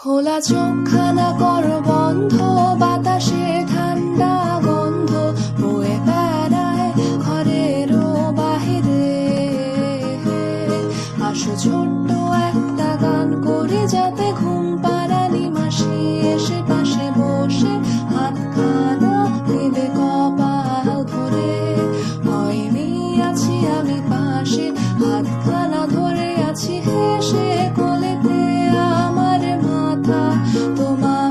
খোলা চোখখানা কর বন্ধ, বাতাসে ঠান্ডা গন্ধ বয়ে বেড়ায় ঘরেরও বাহিরে। আসো ছোট্ট একটা গান করি, যাতে ঘুম পাড়ানি মাসি এসে পাশে বসে হাতখানা দেবে কপাল ধরে। হয়নি আছি আমি পাশে, হাতখানা ধরে আছি হেসে, কোলেতে আমার মাথা তোমার।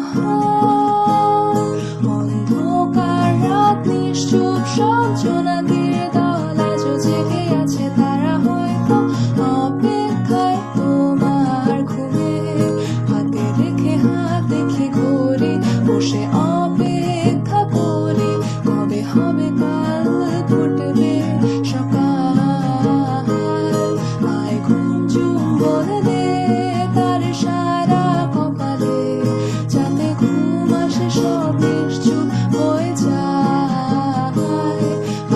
অন্ধকার রাত নিশ্চুপ, সব জোনাকির দল আজও জেগে আছে, তারা হয়তো অপেক্ষায় তোমার ঘুমে। হাতে রেখে হাত দেখি ঘড়ি, বসে অপেক্ষা করি, কবে হবে কাল, ফুটবে সকাল। আয় ঘুম চুম্বন দে তার সারা কপালে, যাতে ঘুম আসে সব নিশ্চুপ হয়ে যায়।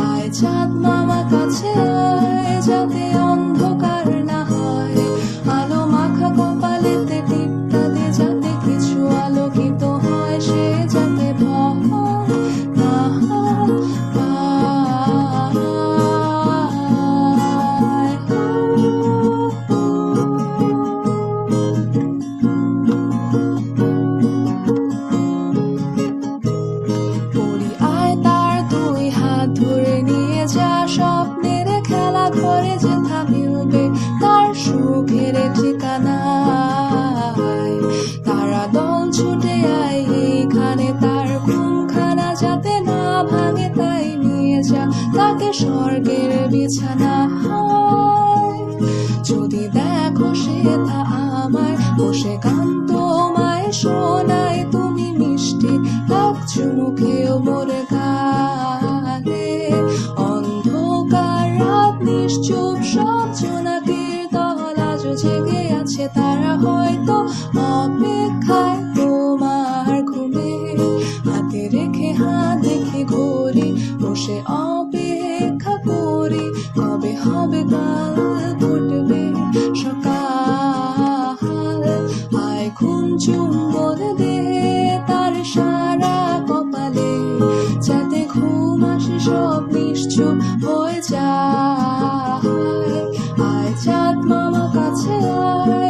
আয় চাঁদ মামা কাছে আয়, যাতে অন্ধকার না হয়। আলো মাখা কপালেতে টিপটা দে, যাতে কিছু আলোকিত হয়, সে যাতে ভয় না পায়। পড়ি আয় তার দুই হাত ধরে নিয়ে যা, স্বপ্নের খেলা ঘরে যেথা মিলবে তার সুখের ঠিকানায়। তারা দল ছুটে আয় এইখানে, তার ঘুমখানা যাতে না ভাঙে, তাই নিয়ে যা তাকে স্বর্গের বিছানা হয়। যদি দেখো সেথা আমায় বসে গান তোমায় শোনায়, তুমি মিষ্টি এক চুমুকেও মোর গালে। অন্ধকার রাত নিশ্চুপ, সব জোনাকির দল আজও জেগে আছে, তারা হয়তো অপেক্ষায় তোমার ঘুমে। হাতে রেখে হাত দেখি ঘড়ি, বসে অপেক্ষা করি, কবে হবে কাল, ফুটবে সকাল। আয় ঘুম চুম্বন দে তার সারা কপালে, যাতে ঘুম আসে সব নিশ্চুপ হয়ে যায়। আয় চাঁদ মামা কাছে আয়,